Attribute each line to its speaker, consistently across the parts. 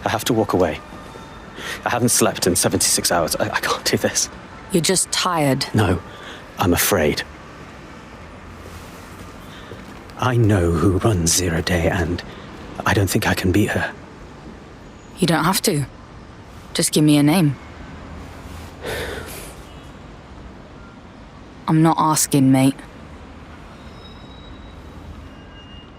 Speaker 1: I have to walk away. I haven't slept in 76 hours. I can't do this.
Speaker 2: You're just tired.
Speaker 1: No, I'm afraid. I know who runs Zero Day, and I don't think I can beat her.
Speaker 2: You don't have to. Just give me a name. I'm not asking, mate.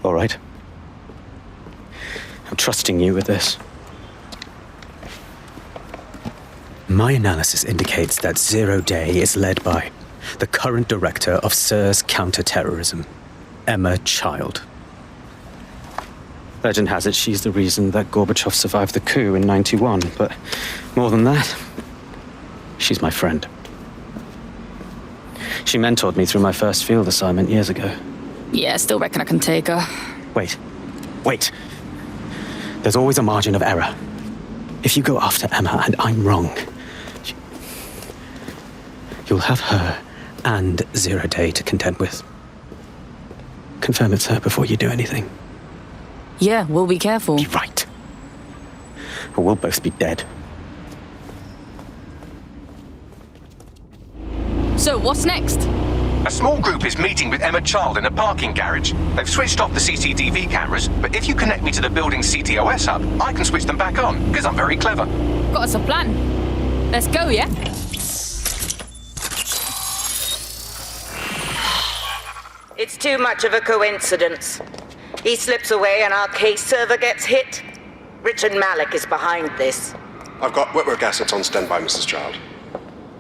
Speaker 1: All right. I'm trusting you with this. My analysis indicates that Zero Day is led by the current director of SIR's counter-terrorism, Emma Child. Legend has it she's the reason that Gorbachev survived the coup in '91, but more than that, she's my friend. She mentored me through my first field assignment years ago.
Speaker 2: Yeah, still reckon I can take her.
Speaker 1: Wait. There's always a margin of error. If you go after Emma and I'm wrong, you'll have her and Zero Day to contend with. Confirm it's her before you do anything.
Speaker 2: Yeah, we'll be careful.
Speaker 1: Be right. Or we'll both be dead.
Speaker 2: So, what's next?
Speaker 3: A small group is meeting with Emma Child in a parking garage. They've switched off the CCTV cameras, but if you connect me to the building's CTOS hub, I can switch them back on, because I'm very clever.
Speaker 2: Got us a plan. Let's go, yeah?
Speaker 4: It's too much of a coincidence. He slips away and our case server gets hit. Richard Malik is behind this.
Speaker 5: I've got wetwork assets on standby, Mrs. Child.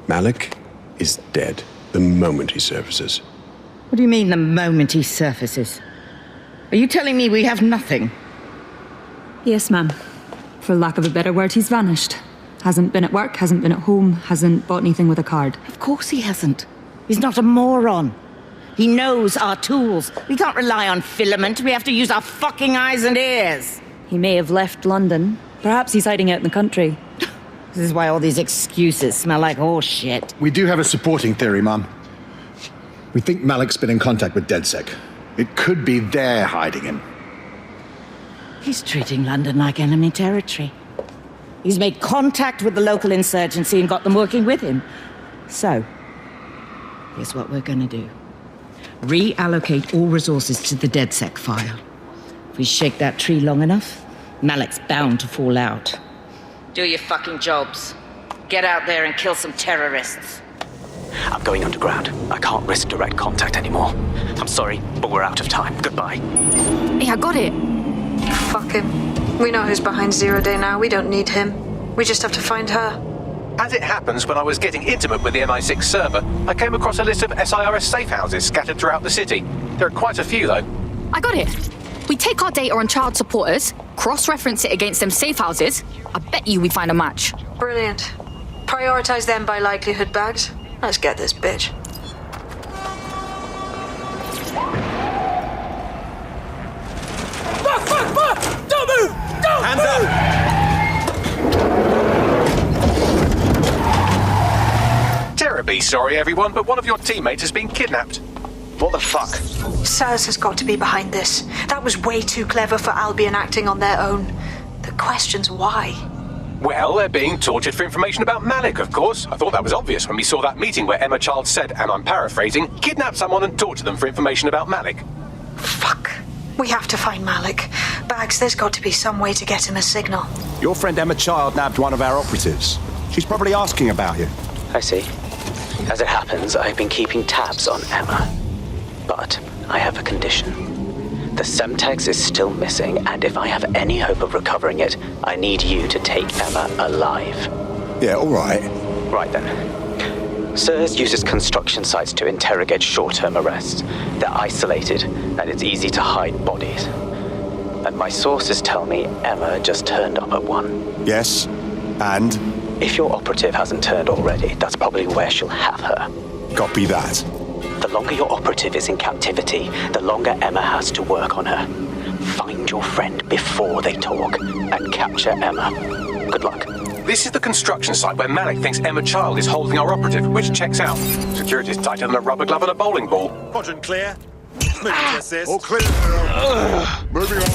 Speaker 5: Malik is dead the moment he surfaces.
Speaker 6: What do you mean, the moment he surfaces? Are you telling me we have nothing?
Speaker 7: Yes, ma'am. For lack of a better word, he's vanished. Hasn't been at work, hasn't been at home, hasn't bought anything with a card.
Speaker 6: Of course he hasn't. He's not a moron. He knows our tools. We can't rely on filament. We have to use our fucking eyes and ears.
Speaker 7: He may have left London. Perhaps he's hiding out in the country.
Speaker 6: This is why all these excuses smell like horse shit.
Speaker 8: We do have a supporting theory, Mum. We think Malik's been in contact with DedSec. It could be they're hiding him.
Speaker 6: He's treating London like enemy territory. He's made contact with the local insurgency and got them working with him. So, here's what we're gonna do. Reallocate all resources to the DedSec file. If we shake that tree long enough, Malik's bound to fall out. Do your fucking jobs. Get out there and kill some terrorists.
Speaker 1: I'm going underground. I can't risk direct contact anymore. I'm sorry, but we're out of time. Goodbye.
Speaker 2: Hey, I got it.
Speaker 9: Fuck him. We know who's behind Zero Day now. We don't need him. We just have to find her.
Speaker 3: As it happens, when I was getting intimate with the MI6 server, I came across a list of SIRS safe houses scattered throughout the city. There are quite a few, though.
Speaker 2: I got it. We take our data on child supporters, cross-reference it against them safe houses. I bet you we find a match.
Speaker 9: Brilliant. Prioritize them by likelihood bags. Let's get this bitch.
Speaker 10: Fuck! Don't move! Don't
Speaker 3: Hands
Speaker 10: move!
Speaker 3: up! Terribly sorry, everyone, but one of your teammates has been kidnapped.
Speaker 11: What the fuck?
Speaker 9: SIRS has got to be behind this. That was way too clever for Albion acting on their own. The question's why.
Speaker 3: Well, they're being tortured for information about Malik, of course. I thought that was obvious when we saw that meeting where Emma Child said, and I'm paraphrasing, kidnap someone and torture them for information about Malik.
Speaker 9: Fuck. We have to find Malik. Bags, there's got to be some way to get him a signal.
Speaker 11: Your friend Emma Child nabbed one of our operatives. She's probably asking about you.
Speaker 1: I see. As it happens, I've been keeping tabs on Emma. But I have a condition. The Semtex is still missing, and if I have any hope of recovering it, I need you to take Emma alive.
Speaker 11: Yeah, all right.
Speaker 1: Right then. SIRS uses construction sites to interrogate short-term arrests. They're isolated, and it's easy to hide bodies. And my sources tell me Emma just turned up at one.
Speaker 11: Yes, and?
Speaker 1: If your operative hasn't turned already, that's probably where she'll have her.
Speaker 11: Copy that.
Speaker 1: The longer your operative is in captivity, the longer Emma has to work on her. Find your friend before they talk, and capture Emma. Good luck.
Speaker 3: This is the construction site where Malik thinks Emma Child is holding our operative, which checks out. Security's tighter than a rubber glove and a bowling ball.
Speaker 10: Quadrant clear. Moving to assist.
Speaker 11: All clear. Moving on.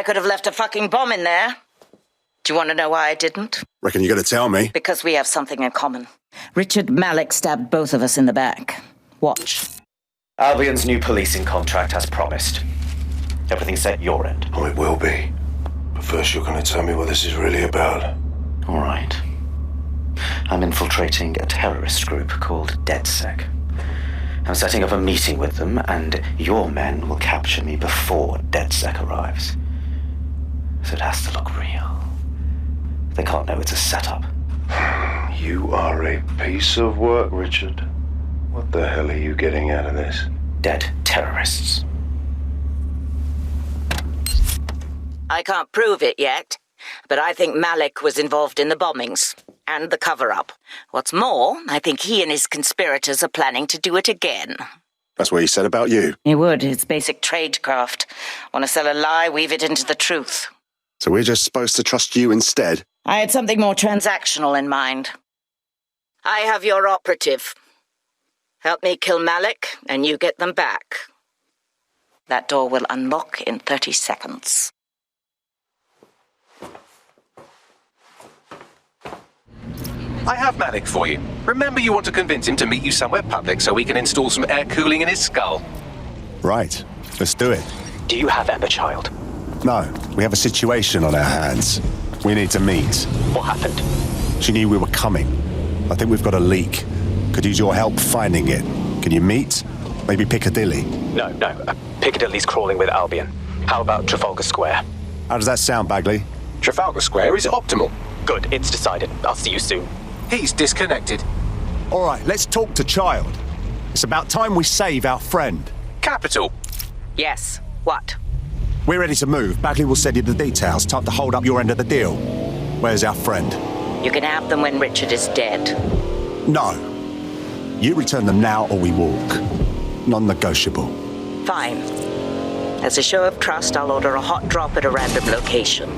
Speaker 4: could have left a fucking bomb in there. Do you want to know why I didn't?
Speaker 5: Reckon you're gonna tell me?
Speaker 4: Because we have something in common. Richard Malik stabbed both of us in the back. Watch.
Speaker 1: Albion's new policing contract has promised. Everything's set your end.
Speaker 12: Oh, it will be. But first you're gonna tell me what this is really about.
Speaker 1: All right. I'm infiltrating a terrorist group called DedSec. I'm setting up a meeting with them, and your men will capture me before DedSec arrives. So it has to look real. They can't know it's a setup.
Speaker 12: You are a piece of work, Richard. What the hell are you getting out of this?
Speaker 1: Dead terrorists.
Speaker 4: I can't prove it yet, but I think Malik was involved in the bombings and the cover-up. What's more, I think he and his conspirators are planning to do it again.
Speaker 5: That's what he said about you.
Speaker 4: He would. It's basic tradecraft. Want to sell a lie, weave it into the truth.
Speaker 5: So we're just supposed to trust you instead?
Speaker 4: I had something more transactional in mind. I have your operative. Help me kill Malik, and you get them back. That door will unlock in 30 seconds.
Speaker 3: I have Malik for you. Remember, you want to convince him to meet you somewhere public so we can install some air cooling in his skull.
Speaker 11: Right. Let's do it.
Speaker 1: Do you have Emma Child?
Speaker 11: No, we have a situation on our hands. We need to meet.
Speaker 1: What happened?
Speaker 11: She knew we were coming. I think we've got a leak. Could use your help finding it. Can you meet? Maybe Piccadilly?
Speaker 1: No. Piccadilly's crawling with Albion. How about Trafalgar Square?
Speaker 11: How does that sound, Bagley?
Speaker 3: Trafalgar Square is optimal.
Speaker 1: Good, it's decided. I'll see you soon.
Speaker 3: He's disconnected.
Speaker 11: All right, let's talk to Child. It's about time we save our friend.
Speaker 3: Capital.
Speaker 4: Yes. What?
Speaker 11: We're ready to move. Bagley will send you the details. Time to hold up your end of the deal. Where's our friend?
Speaker 4: You can have them when Richard is dead.
Speaker 11: No. You return them now or we walk. Non-negotiable.
Speaker 4: Fine. As a show of trust, I'll order a hot drop at a random location.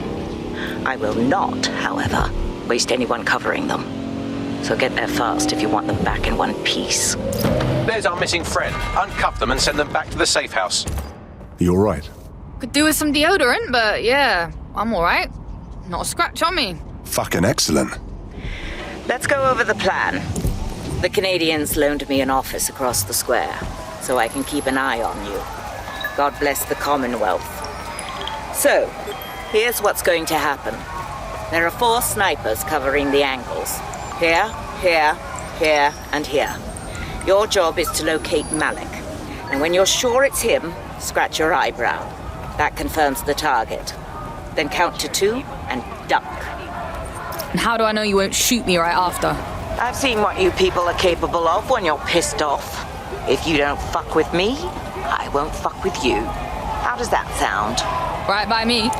Speaker 4: I will not, however, waste anyone covering them. So get there fast if you want them back in one piece.
Speaker 3: There's our missing friend. Uncuff them and send them back to the safe house.
Speaker 11: You all right?
Speaker 2: Could do with some deodorant, but yeah, I'm all right. Not a scratch on me.
Speaker 11: Fucking excellent.
Speaker 4: Let's go over the plan. The Canadians loaned me an office across the square, so I can keep an eye on you. God bless the Commonwealth. So, here's what's going to happen. There are 4 snipers covering the angles. Here, here, here, and here. Your job is to locate Malik. And when you're sure it's him, scratch your eyebrow. That confirms the target. Then count to 2 and duck.
Speaker 2: And how do I know you won't shoot me right after?
Speaker 4: I've seen what you people are capable of when you're pissed off. If you don't fuck with me, I won't fuck with you. How does that sound?
Speaker 2: Right by me.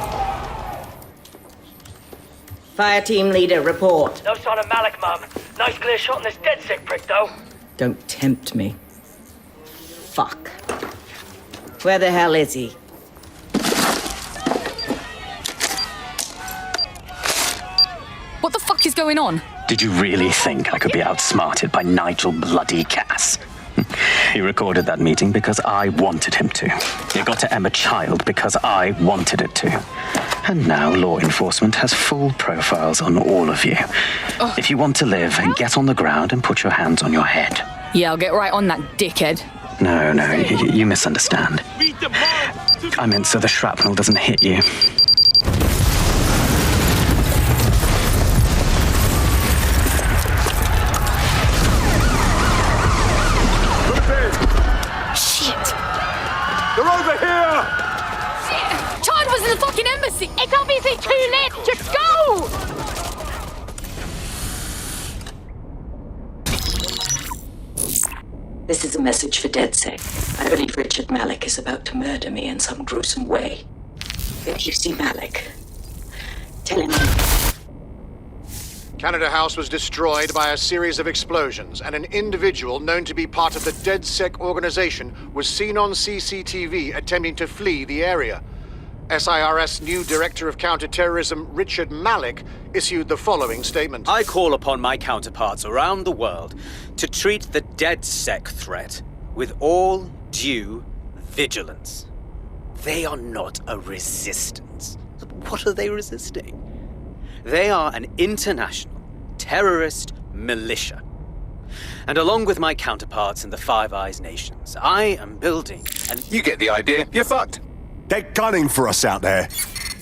Speaker 4: Fire team leader, report.
Speaker 13: No sign of Malik, Mum. Nice clear shot on this DedSec prick, though.
Speaker 4: Don't tempt me. Fuck. Where the hell is he?
Speaker 2: What the fuck is going on?
Speaker 1: Did you really think I could be outsmarted by Nigel bloody Cass? He recorded that meeting because I wanted him to. It got to Emma Child because I wanted it to. And now law enforcement has full profiles on all of you. If you want to live, get on the ground and put your hands on your head.
Speaker 2: Yeah, I'll get right on that dickhead.
Speaker 1: No, you misunderstand. I meant so the shrapnel doesn't hit you.
Speaker 11: They're over here!
Speaker 2: Shit! Child was in the fucking embassy! It's obviously too late! Just go!
Speaker 14: This is a message for DedSec. I believe Richard Malik is about to murder me in some gruesome way. If you see Malik, tell him
Speaker 8: Canada House was destroyed by a series of explosions, and an individual known to be part of the DedSec organization was seen on CCTV attempting to flee the area. SIRS new Director of Counterterrorism Richard Malik issued the following statement.
Speaker 15: I call upon my counterparts around the world to treat the DedSec threat with all due vigilance. They are not a resistance. What are they resisting? They are an international terrorist militia. And along with my counterparts in the Five Eyes nations, I am building an...
Speaker 3: You get the idea. You're fucked.
Speaker 11: They're gunning for us out there.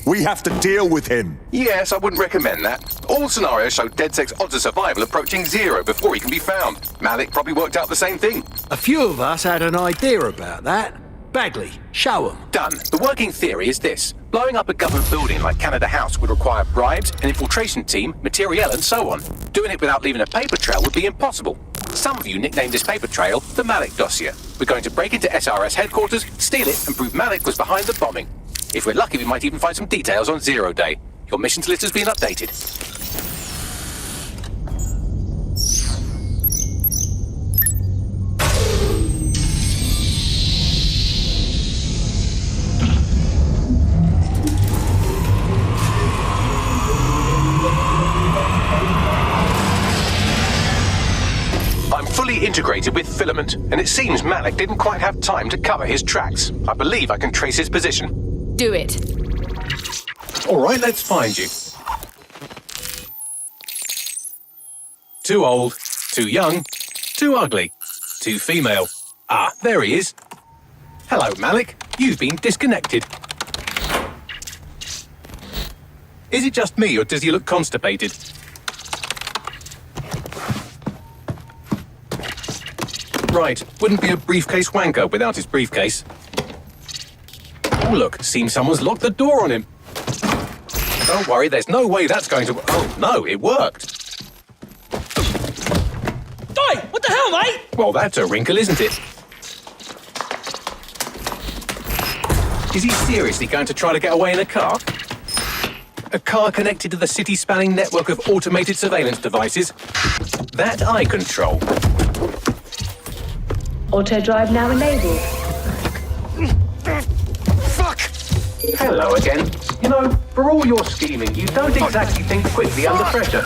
Speaker 11: We have to deal with him.
Speaker 3: Yes, I wouldn't recommend that. All scenarios show DedSec's odds of survival approaching 0 before he can be found. Malik probably worked out the same thing.
Speaker 16: A few of us had an idea about that. Bagley, show 'em.
Speaker 3: Done. The working theory is this. Blowing up a government building like Canada House would require bribes, an infiltration team, materiel, and so on. Doing it without leaving a paper trail would be impossible. Some of you nicknamed this paper trail the Malik dossier. We're going to break into SRS headquarters, steal it, and prove Malik was behind the bombing. If we're lucky, we might even find some details on Zero Day. Your missions list has been updated. Fully integrated with Filament, and it seems Malik didn't quite have time to cover his tracks. I believe I can trace his position.
Speaker 2: Do it.
Speaker 3: All right, let's find you. Too old, too young, too ugly, too female. Ah, there he is. Hello, Malik. You've been disconnected. Is it just me, or does he look constipated? Right, wouldn't be a briefcase wanker without his briefcase. Oh look, seems someone's locked the door on him. Don't worry, there's no way that's going to... Oh no, it worked.
Speaker 13: Oi, what the hell, mate?
Speaker 3: Well, that's a wrinkle, isn't it? Is he seriously going to try to get away in a car? A car connected to the city-spanning network of automated surveillance devices? That I control.
Speaker 17: Auto drive now enabled.
Speaker 3: Fuck! Hello again. You know, for all your scheming, you don't exactly think quickly under pressure.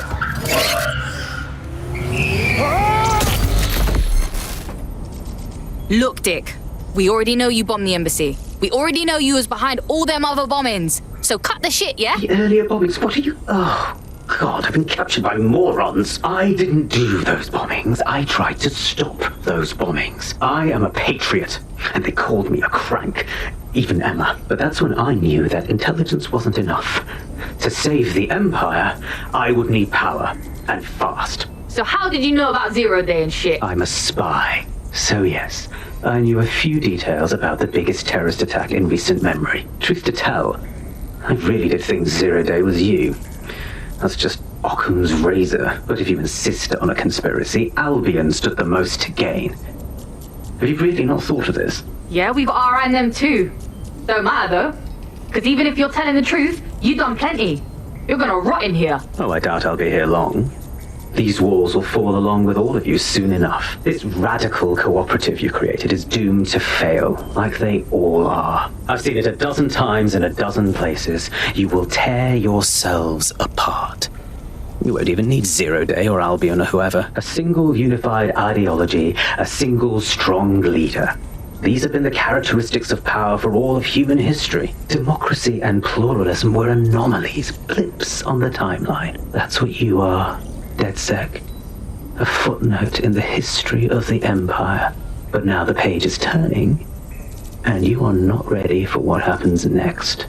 Speaker 2: Look, Dick. We already know you bombed the embassy. We already know you was behind all them other bombings. So cut the shit, yeah?
Speaker 1: The earlier bombings, what are you... Oh, God, I've been captured by morons. I didn't do those bombings. I tried to stop those bombings. I am a patriot, and they called me a crank. Even Emma. But that's when I knew that intelligence wasn't enough. To save the Empire, I would need power, and fast.
Speaker 2: So how did you know about Zero Day and shit?
Speaker 1: I'm a spy. So yes, I knew a few details about the biggest terrorist attack in recent memory. Truth to tell, I really did think Zero Day was you. That's just Occam's razor. But if you insist on a conspiracy, Albion stood the most to gain. Have you really not thought of this?
Speaker 2: Yeah, we've RN them too. Don't matter though. Because even if you're telling the truth, you've done plenty. You're gonna rot in here.
Speaker 1: Oh, I doubt I'll be here long. These walls will fall along with all of you soon enough. This radical cooperative you created is doomed to fail, like they all are. I've seen it a dozen times in a dozen places. You will tear yourselves apart. You won't even need Zero Day or Albion or whoever. A single unified ideology, a single strong leader. These have been the characteristics of power for all of human history. Democracy and pluralism were anomalies, blips on the timeline. That's what you are. DedSec, a footnote in the history of the Empire. But now the page is turning, and you are not ready for what happens next.